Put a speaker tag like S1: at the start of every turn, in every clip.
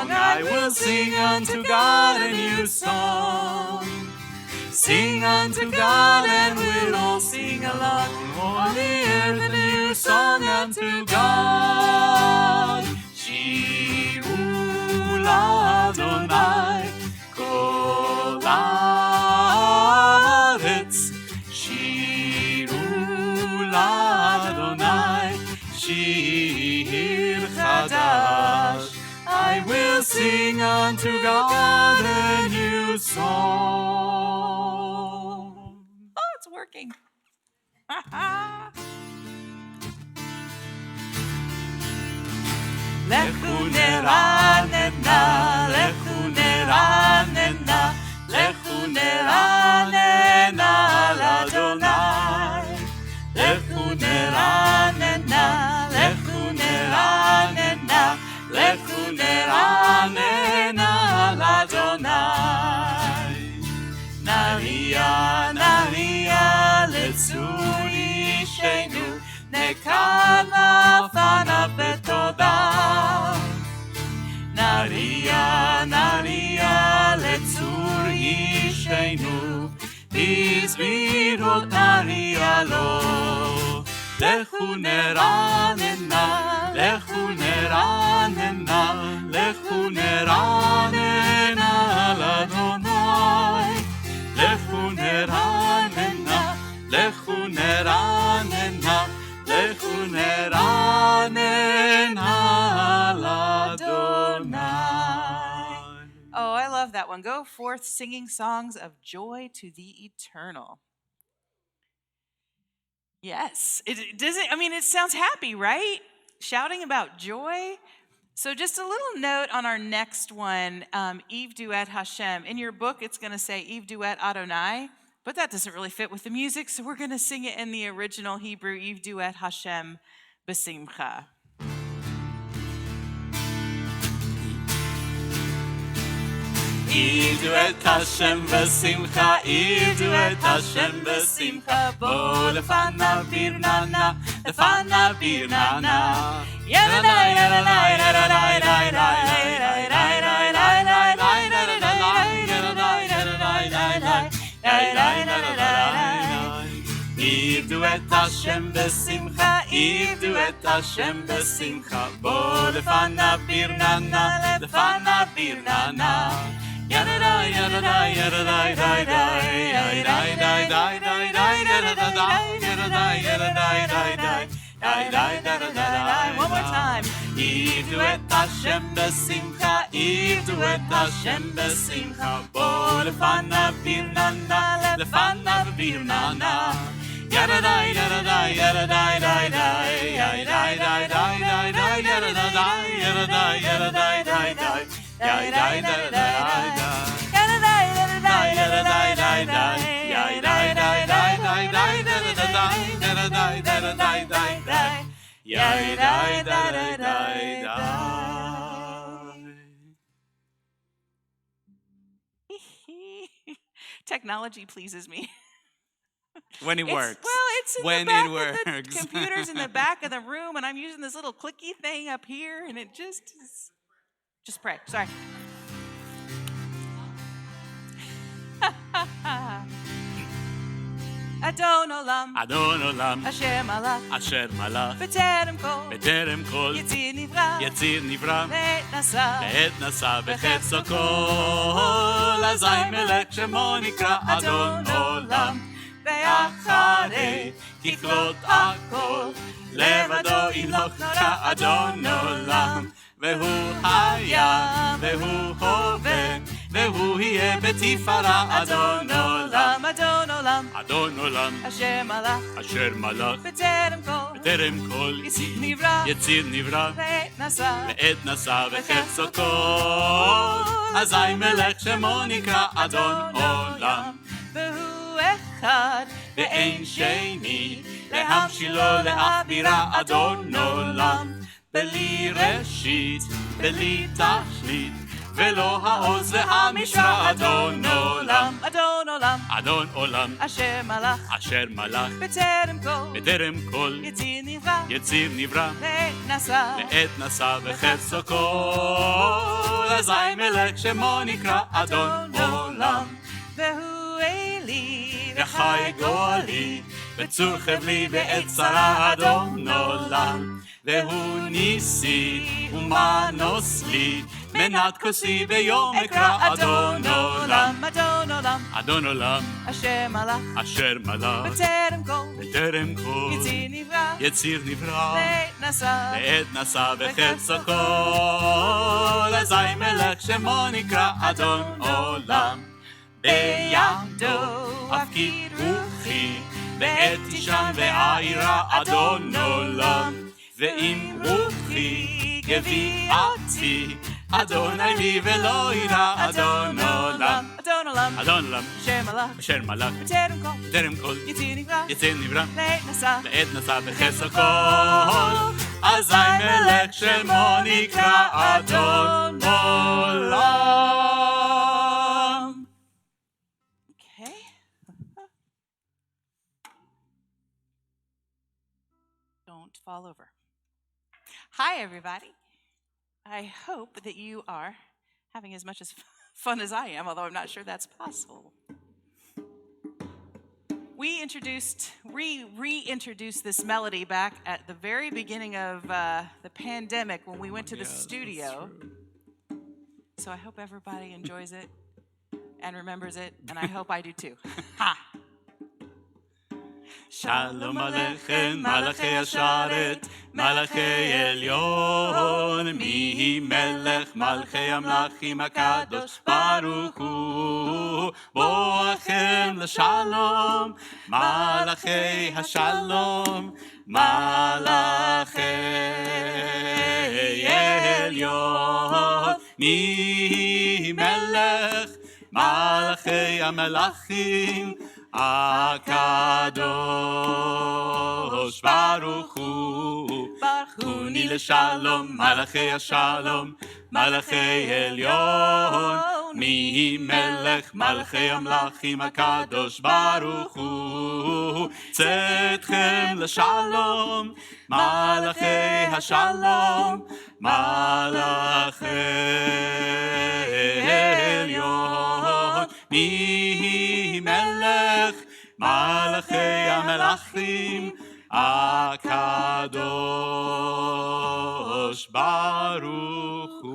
S1: song. I will sing unto God a new song. Sing unto God and we'll all sing along on the earth a new song unto God. Shiru l'Adonai kol haaretz. Shiru l'Adonai shir chadash. I will sing unto God a new song.
S2: Oh, it's working.
S1: Lechu neranena, lechu neranena, lechu neranena l'Adonai. Lechu neranena, lechu neranena, lechu neranena l'Adonai. Naria, naria letzur ishenu, nekana fana betoda. Naria, naria letzur ishenu, bizvirot naria lo. Lechu neranena, lechu neranena, lechu neranena l'Adonai. Lechu neranena, lechu neranena, lechu neranena l'Adonai.
S2: Oh, I love that one. Go forth singing songs of joy to the eternal. Yes, it doesn't. I mean, it sounds happy, right? Shouting about joy. So just a little note on our next one, Eve Duet Hashem. In your book, it's going to say Eve Duet Adonai, but that doesn't really fit with the music, so we're going to sing it in the original Hebrew, Eve Duet Hashem B'Simcha.
S1: Eve duet Hashem b'simcha, Eve duet Hashem b'simcha. Bo lefanav birnana, lefanav birnana. Yadadai, yadadai, yadadai, yadadai, Eve duet Hashem b'simcha, Eve duet Hashem b'simcha. Bo lefanav birnana, lefanav birnana. Yadadai, yadadai, yadadai, yadadai, yadadai, yadadai, yadadai, yadadai, yadadai, yadadai.
S2: One more time.
S1: Eve duet Hashem b'simcha, Eve duet Hashem b'simcha. Bo lefanav birnana, lefanav birnana. Yadadai, yadadai, yadadai, yadadai, yadadai, yadadai, yadadai, yadadai, yadadai, yadadai.
S2: Technology pleases me.
S1: When it works.
S2: Well, it's in
S1: when
S2: the back
S1: it works.
S2: of the computer's in the back of the room, and I'm using this little clicky thing up here, and it just is. Just pray. Sorry. Adon olam,
S1: Adon olam,
S2: Asher malach,
S1: Asher malach,
S2: B'terem kol,
S1: בטרם כל,
S2: Yitzir nivra,
S1: יציר נברא,
S2: Le'et nasa,
S1: לעת נשא בחפצו כל, אזי מלך שמו נקרא אדון עולם, ואחרי ככלות הכל, לבדו ימלוך כאדון עולם, והוא היה, והוא הווה, והוא יהיה בתפארה אדון עולם,
S2: Adon olam,
S1: אדון עולם,
S2: Asher malach,
S1: אשר מלך,
S2: B'terem kol,
S1: בטרם כל,
S2: Yitzir nivra,
S1: יציר נברא,
S2: Le'et nasa,
S1: לעת נשא בחפצו כל, אזי מלך שמו נקרא אדון עולם,
S2: והוא אחד,
S1: ואין שני, להמשילו להכבירה אדון עולם, בלי ראשית, בלי תכלית, ולא העוז והמשרה. אדון עולם,
S2: אדון עולם,
S1: אדון עולם,
S2: אשר מלך,
S1: אשר מלך
S2: בטרם כל,
S1: בטרם כל
S2: יציר נברא,
S1: יציר נברא,
S2: לעת נשא,
S1: לעת נשא וחפצו כל. אזי מלך שמו נקרא אדון עולם.
S2: והוא אלי
S1: וחי גואלי, בצור חבלי בעת צרה. אדון עולם, והוא ניסי ומנוס לי, מנת כוסי ביום אקרא. אדון עולם,
S2: אדון עולם,
S1: אדון עולם,
S2: אשר מלך,
S1: אשר מלך
S2: בטרם כל,
S1: בטרם כל
S2: יציר נברא,
S1: יציר נברא,
S2: לעת נשא,
S1: לעת נשא וחפצו כל. אזי מלך שמו נקרא אדון עולם. בידו הפקיד רוחי, בעת תשען ועירה. אדון עולם, ואם רוחי גביעתי, אדוני לי ולא ירא. אדון עולם,
S2: אדון עולם,
S1: אדון עולם,
S2: אשר מלך,
S1: אשר מלך
S2: בטרם כל,
S1: בטרם כל
S2: יציר נברא,
S1: יציר נברא,
S2: לעת נשא,
S1: לעת נשא וחפצו כל. אזי מלך שמו נקרא אדון עולם.
S2: Okay. Don't fall over. Hi, everybody. I hope that you are having as much as fun as I am, although I'm not sure that's possible. We reintroduced this melody back at the very beginning of the pandemic when we went to the studio. So I hope everybody enjoys it and remembers it, and I hope I do too. Ha!
S1: Shalom Aleichem, Malachei Asharet, Malachei Elyon, Mihi Melech, Malchei Amlachim HaKadosh Baruch Hu, Boachem LeShalom, Malachei HaShalom, Malachei Elyon, Mihi Melech, Malachei Amelachim HaKadosh Baruch Hu, Huni LeShalom, Malachei HaShalom, Malachei Elyon, Mihi Melech, Malchei Amlachim HaKadosh Baruch Hu, Tzedchem LeShalom, Malachei HaShalom, Malachei Elyon, Mihi Melech, Malachei Amelachim HaKadosh Baruch Hu.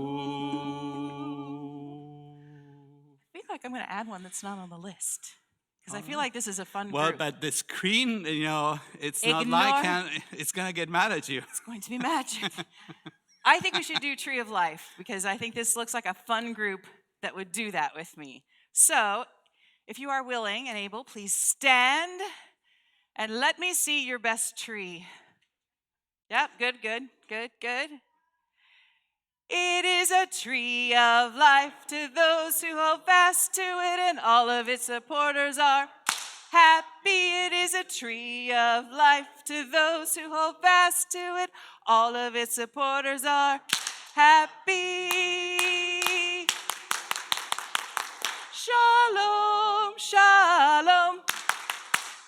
S2: I feel like I'm going to add one that's not on the list because I feel like this is a fun
S1: Well,
S2: group.
S1: but the screen, it's not
S2: Ignore-
S1: like it's going to get mad at you.
S2: It's going to be magic. I think we should do Tree of Life because I think this looks like a fun group that would do that with me. So, if you are willing and able, please stand and let me see your best tree. Yep, good. It is a tree of life to those who hold fast to it, and all of its supporters are happy. It is a tree of life to those who hold fast to it, all of its supporters are happy. Shalom, shalom,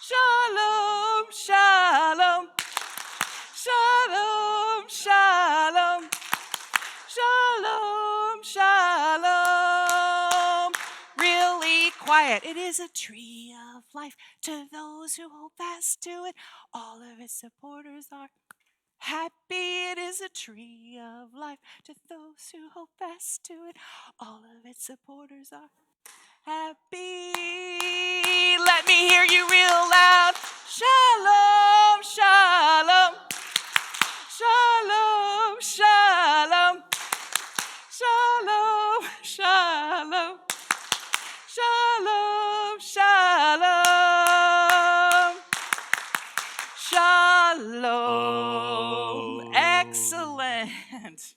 S2: shalom, shalom, shalom, shalom, shalom, shalom. Really quiet. It is a tree of life to those who hold fast to it. All of its supporters are happy. It is a tree of life to those who hold fast to it. All of its supporters are happy. Let me hear you real loud. Shalom, shalom. Shalom, shalom. Shalom, shalom. Shalom, shalom. Shalom. Excellent.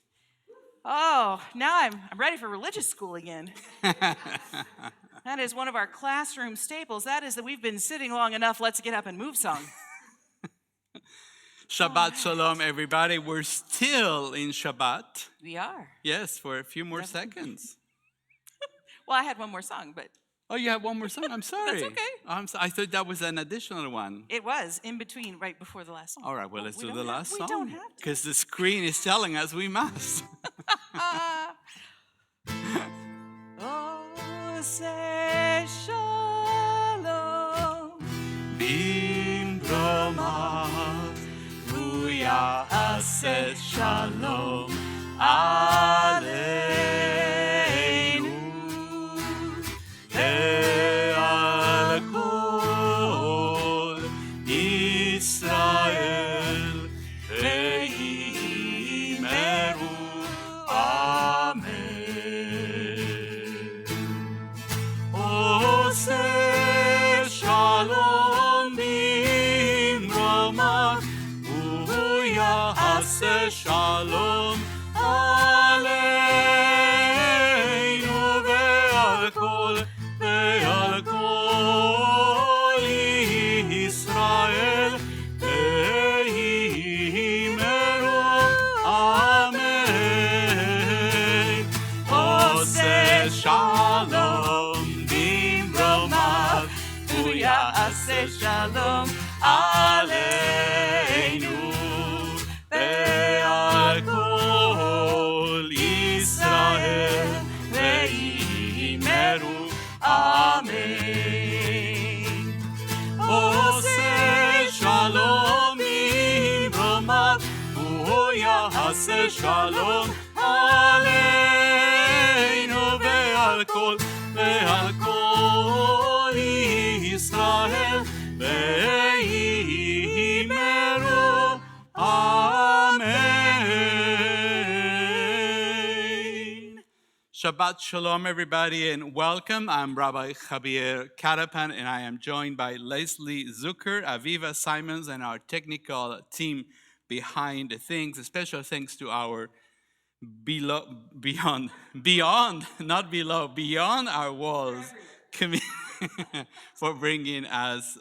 S2: Oh, now I'm ready for religious school again. That is one of our classroom staples. That is that we've been sitting long enough. Let's get up and move song.
S1: Shabbat Shalom, everybody. We're still in Shabbat.
S2: We are.
S1: Yes, for a few more seconds.
S2: Well, I had one more song, but
S1: Oh, you have one more song? I'm sorry.
S2: okay.
S1: I thought that was an additional one.
S2: it was in between, right before the last song.
S1: All right, well, let's
S2: we
S1: do
S2: don't
S1: the
S2: have-
S1: last
S2: We
S1: song.
S2: don't have to.
S1: Because the screen is telling us we must.
S2: Oh, say shalom.
S1: Bimbroma, Ruya Aset Shalom, Aleinu, Le'al Kol Israel, Ve'imeru, Amen. Ose Shalom Bimbroma, Uya Ase Shalom Aleinu ve'al kol Israel ve'imeru Amen. Ose Shalom Bimbroma, Uya Ase Shalom Aleinu ve'al kol Israel ve'imeru Amen. Ose Shalom Bimbroma, Uya Ase Shalom Aleinu ve'al kol Israel ve'imeru Amen. Shabbat Shalom, everybody, and welcome. I'm Rabbi Javier Karapan, and I am joined by Leslie Zucker, Aviva Simons, and our technical team behind the things. A special thanks to our beyond, not below, beyond our walls for bringing us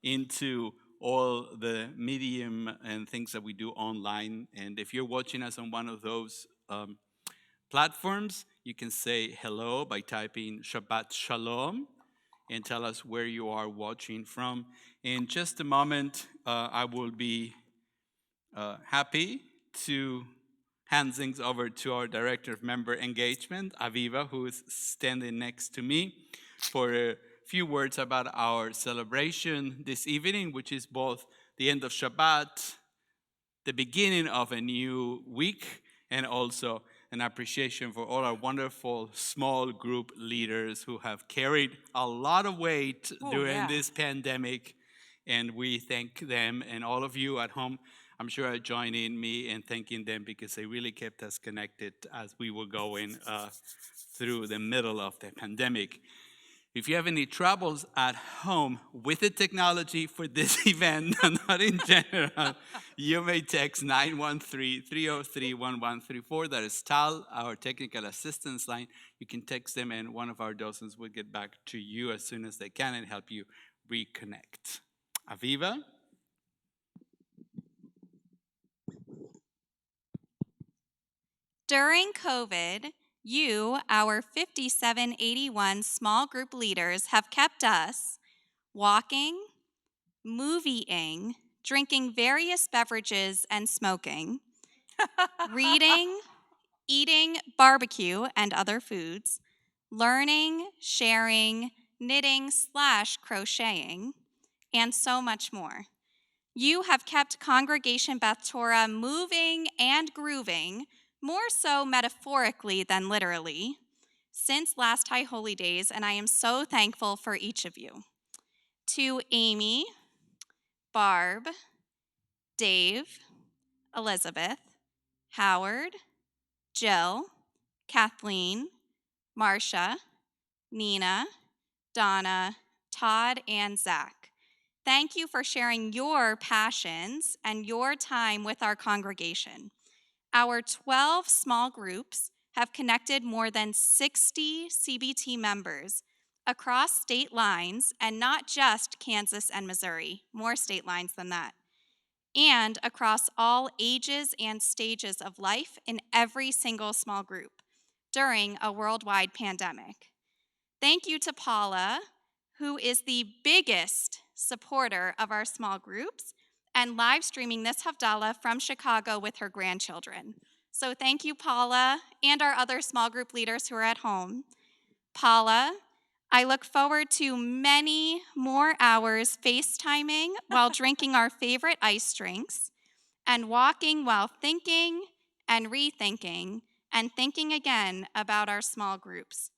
S1: into all the medium and things that we do online. And if you're watching us on one of those platforms, you can say hello by typing Shabbat Shalom and tell us where you are watching from. In just a moment, I will be happy to hand things over to our Director of Member Engagement, Aviva, who is standing next to me, for a few words about our celebration this evening, which is both the end of Shabbat, the beginning of a new week, and also an appreciation for all our wonderful small group leaders who have carried a lot of weight during this pandemic. And we thank them, and all of you at home, I'm sure, are joining me in thanking them because they really kept us connected as we were going through the middle of the pandemic. If you have any troubles at home with the technology for this event, not in general, you may text 913-303-1134. That is Tal, our technical assistance line. You can text them, and one of our docents will get back to you as soon as they can and help you reconnect. Aviva?
S3: During COVID, you, our 5781 small group leaders, have kept us walking, movieing, drinking various beverages and smoking, reading, eating barbecue and other foods, learning, sharing, knitting/crocheting, and so much more. You have kept Congregation Beth Torah moving and grooving, more so metaphorically than literally, since last High Holy Days, and I am so thankful for each of you. To Amy, Barb, Dave, Elizabeth, Howard, Jill, Kathleen, Marcia, Nina, Donna, Todd, and Zach. Thank you for sharing your passions and your time with our congregation. Our 12 small groups have connected more than 60 CBT members across state lines, and not just Kansas and Missouri, more state lines than that, and across all ages and stages of life in every single small group during a worldwide pandemic. Thank you to Paula, who is the biggest supporter of our small groups and live streaming this Havdalah from Chicago with her grandchildren. So thank you, Paula, and our other small group leaders who are at home. Paula, I look forward to many more hours FaceTiming while drinking our favorite ice drinks and walking while thinking and rethinking and thinking again about our small groups.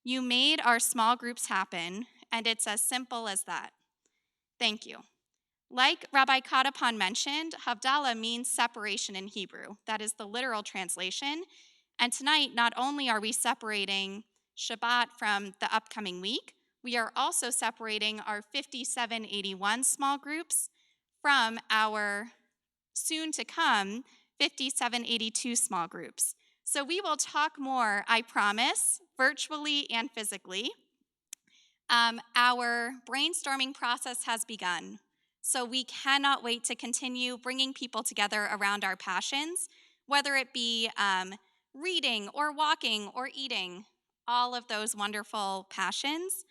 S3: You made our small groups happen, and it's as simple as that. Thank you. Like Rabbi Katapan mentioned, Havdalah means separation in Hebrew. That is the literal translation. And tonight, not only are we separating Shabbat from the upcoming week, we are also separating our 5781 small groups from our soon-to-come 5782 small groups. So we will talk more, I promise, virtually and physically. Our brainstorming process has begun. So we cannot wait to continue bringing people together around our passions, whether it be reading or walking or eating, all of those wonderful passions.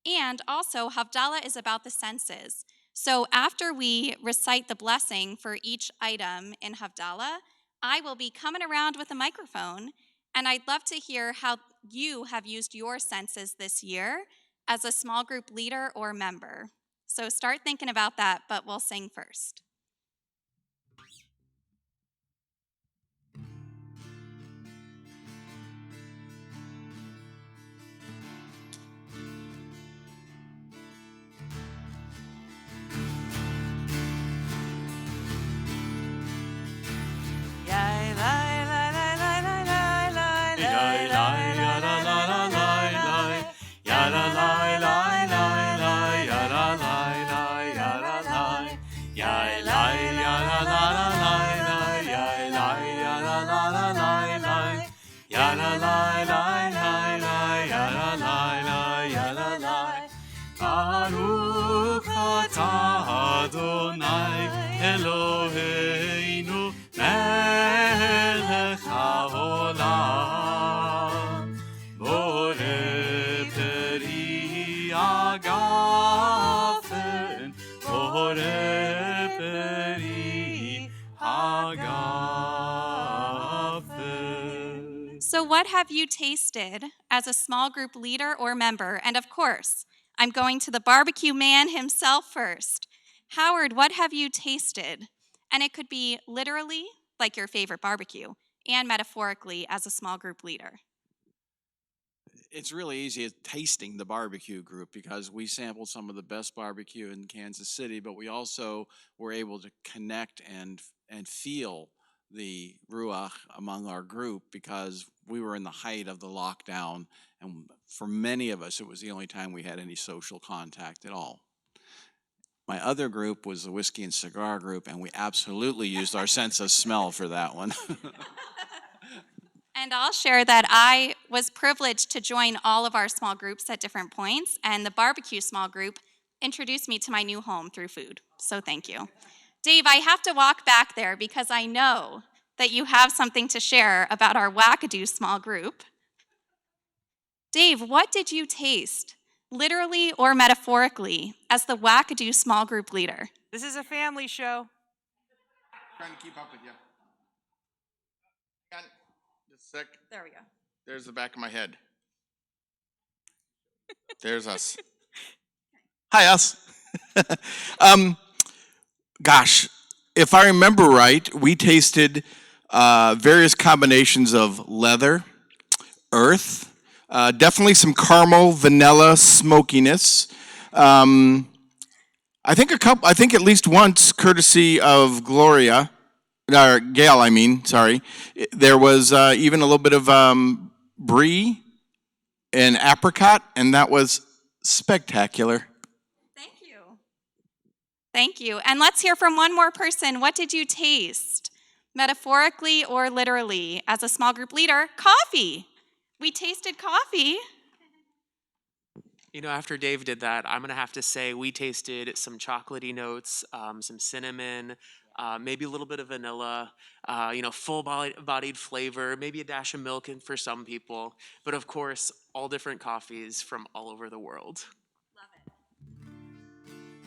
S3: And also, Havdalah is about the senses. So after we recite the blessing for each item in Havdalah, I will be coming around with a microphone, and I'd love to hear how you have used your senses this year as a small group leader or member. So start thinking about that, but we'll sing first.
S1: Baruch atah Adonai Eloheinu melech haolam borei peri hagafen borei peri hagafen.
S3: So what have you tasted as a small group leader or member? And of course, I'm going to the barbecue man himself first. Howard, what have you tasted? And it could be literally like your favorite barbecue and metaphorically as a small group leader.
S4: It's really easy at tasting the barbecue group because we sampled some of the best barbecue in Kansas City, but we also were able to connect and feel the ruach among our group because we were in the height of the lockdown, and for many of us, it was the only time we had any social contact at all. My other group was the whiskey and cigar group, and we absolutely used our sense of smell for that one.
S3: And I'll share that I was privileged to join all of our small groups at different points, and the barbecue small group introduced me to my new home through food. So thank you. Dave, I have to walk back there because I know that you have something to share about our wackadoo small group. Dave, what did you taste, literally or metaphorically, as the wackadoo small group leader?
S2: This is a family show.
S5: Trying to keep up with you. Hang on, just a sec.
S3: There we go.
S5: There's the back of my head. There's us. Hi, us. Gosh, if I remember right, we tasted various combinations of leather, earth, definitely some caramel, vanilla, smokiness. I think at least once, courtesy of Gloria, or Gail, sorry, there was even a little bit of brie and apricot, and that was spectacular.
S3: Thank you. Thank you. And let's hear from one more person. What did you taste, metaphorically or literally, as a small group leader? Coffee. We tasted coffee.
S6: You know, after Dave did that, I'm going to have to say we tasted some chocolatey notes, some cinnamon, maybe a little bit of vanilla, full-bodied flavor, maybe a dash of milk for some people, but of course, all different coffees from all over the world.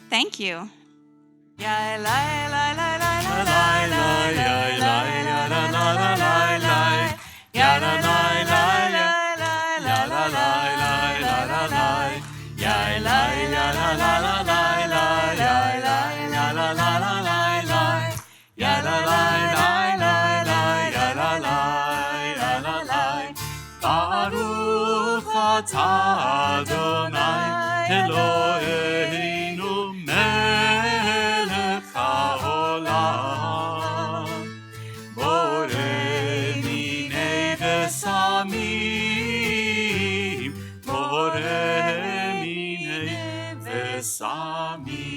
S3: Thank you.
S2: Ya la la la la la la la la la la la la la la la. Ya la la la la la la la la la la la la. Ya la la la la la la la la la la la la la. Ya la la la la la ya la la ya la la. Baruch atah Adonai Eloheinu melech haolam borei minei v'samim borei minei v'samim.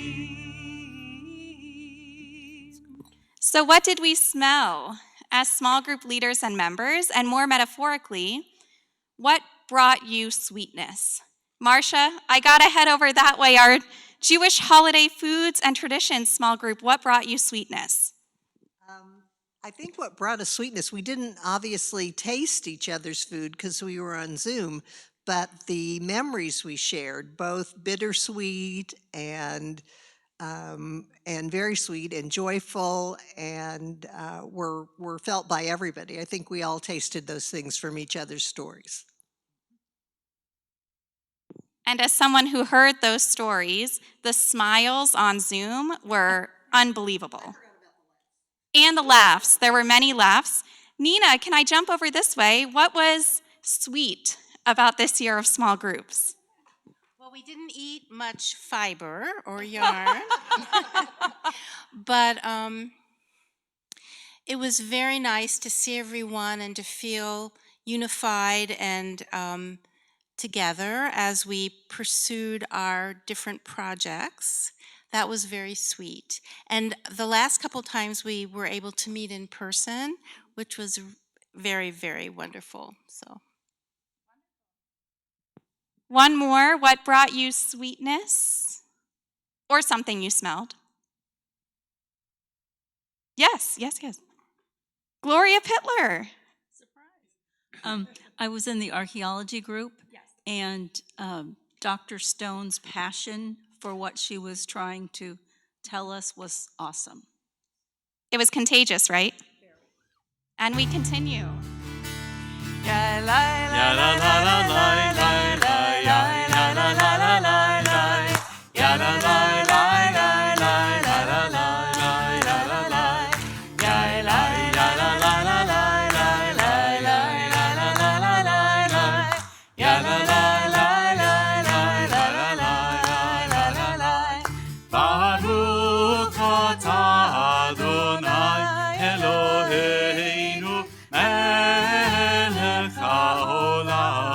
S3: So, what did we smell as small group leaders and members? And more metaphorically, what brought you sweetness? Marcia, I got to head over that way. Our Jewish holiday foods and traditions small group, what brought you sweetness?
S7: I think what brought us sweetness, we didn't obviously taste each other's food because we were on Zoom, but the memories we shared, both bittersweet and very sweet and joyful, and were felt by everybody. I think we all tasted those things from each other's stories.
S3: And as someone who heard those stories, the smiles on Zoom were unbelievable. And the laughs. There were many laughs. Nina, can I jump over this way? What was sweet about this year of small groups?
S8: Well, we didn't eat much fiber or yarn, but it was very nice to see everyone and to feel unified and together as we pursued our different projects. That was very sweet. And the last couple times we were able to meet in person, which was very, very wonderful. So.
S3: One more, what brought you sweetness? Or something you smelled? Yes. Gloria Pittler.
S9: I was in the archaeology group, and Dr. Stone's passion for what she was trying to tell us was awesome.
S3: It was contagious, right? And we continue.
S2: Ya la la la la la la la la ya la la la la la la ya la la la la la la la la la la la ya la la la la la la la la la la la la la ya la la la la la la la la la la Baruch atah Adonai Eloheinu melech haolam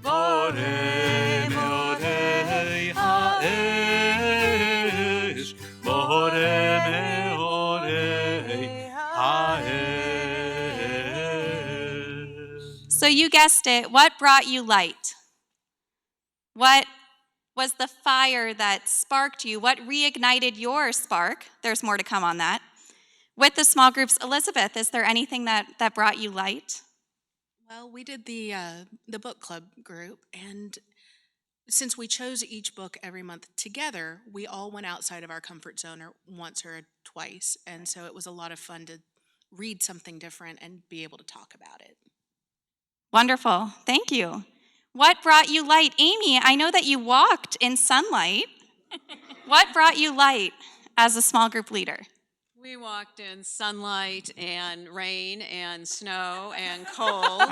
S2: borei meorei ha'esh borei meorei ha'esh.
S3: So you guessed it, what brought you light? What was the fire that sparked you? What reignited your spark? There's more to come on that. With the small groups, Elizabeth, is there anything that brought you light?
S8: Well, we did the book club group, and since we chose each book every month together, we all went outside of our comfort zone once or twice, and so it was a lot of fun to read something different and be able to talk about it.
S3: Wonderful, thank you. What brought you light? Amy, I know that you walked in sunlight. What brought you light as a small group leader?
S10: We walked in sunlight and rain and snow and cold,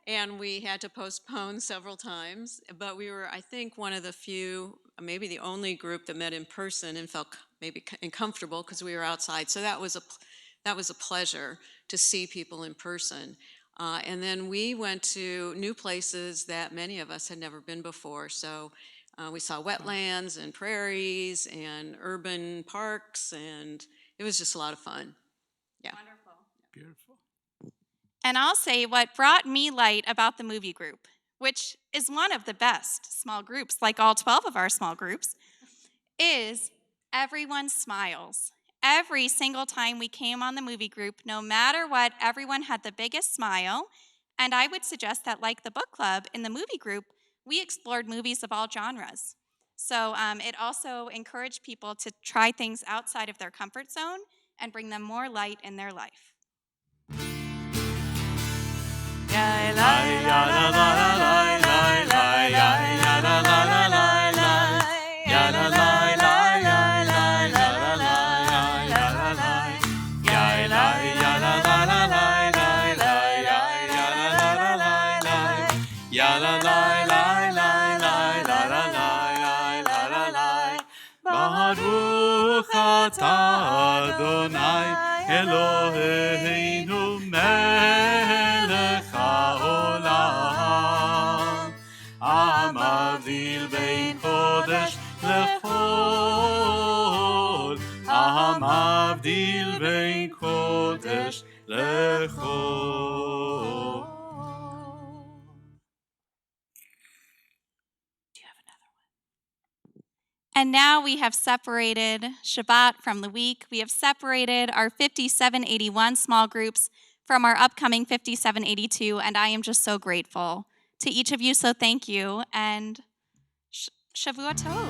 S10: and we had to postpone several times. But we were, I think, one of the few, maybe the only group that met in person and felt maybe uncomfortable because we were outside. So that was a pleasure to see people in person. And then we went to new places that many of us had never been before. So we saw wetlands and prairies and urban parks, and it was just a lot of fun. Yeah.
S3: Wonderful.
S1: Beautiful.
S3: And I'll say what brought me light about the movie group, which is one of the best small groups, like all 12 of our small groups, is Everyone smiles. Every single time we came on the movie group, no matter what, everyone had the biggest smile. And I would suggest that, like the book club, in the movie group, we explored movies of all genres. So it also encouraged people to try things outside of their comfort zone and bring them more light in their life.
S1: Baruch atah Adonai Eloheinu melech haolam Hamavdil bein kodesh lechol Hamavdil bein kodesh lechol.
S3: And now we have separated Shabbat from the week. We have separated our 5781 small groups from our upcoming 5782, and I am just so grateful to each of you, so thank you, and Shavua Tov.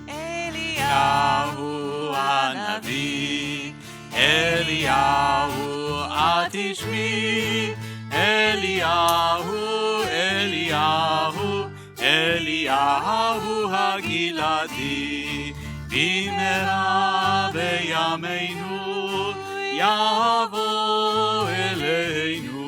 S1: Eliyahu Hanavi, Eliyahu Atishmi, Eliyahu, Eliyahu, Eliyahu Hagiladi, Bimera beyameinu, Yavo eleinu,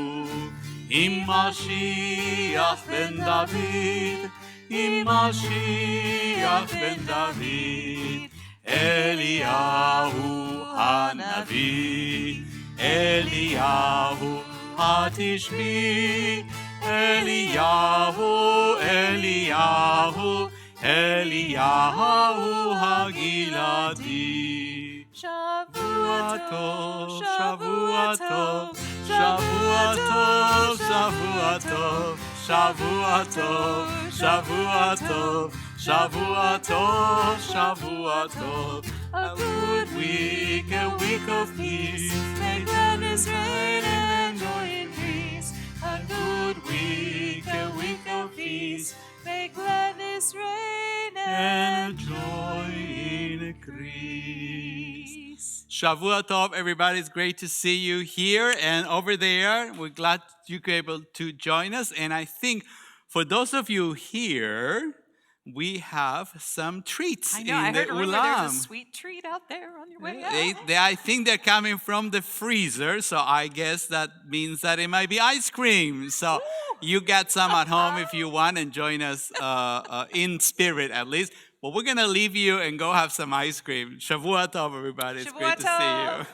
S1: Im Mashiach ben David, Im Mashiach ben David, Eliyahu Hanavi, Eliyahu Hatishmi, Eliyahu, Eliyahu, Eliyahu Hagiladi. Shavua Tov, Shavua Tov, Shavua Tov, Shavua Tov, Shavua Tov, Shavua Tov, Shavua Tov, Shavua Tov. A good week, a week of peace. May gladness reign and joy increase. A good week, a week of peace. May gladness reign and joy increase.
S11: Shavua Tov, everybody. It's great to see you here and over there. We're glad you were able to join us. And I think for those of you here, we have some treats
S2: I know,
S11: in
S2: I
S11: the
S2: heard a rumor there's a
S11: ulam.
S2: sweet treat out there on your way out.
S11: I think they're coming from the freezer, so I guess that means that it might be ice cream. So you get some at home if you want and join us in spirit at least. But we're going to leave you and go have some ice cream. Shavua Tov, everybody. It's
S2: Shavua
S11: great to see
S2: Tov.
S11: you.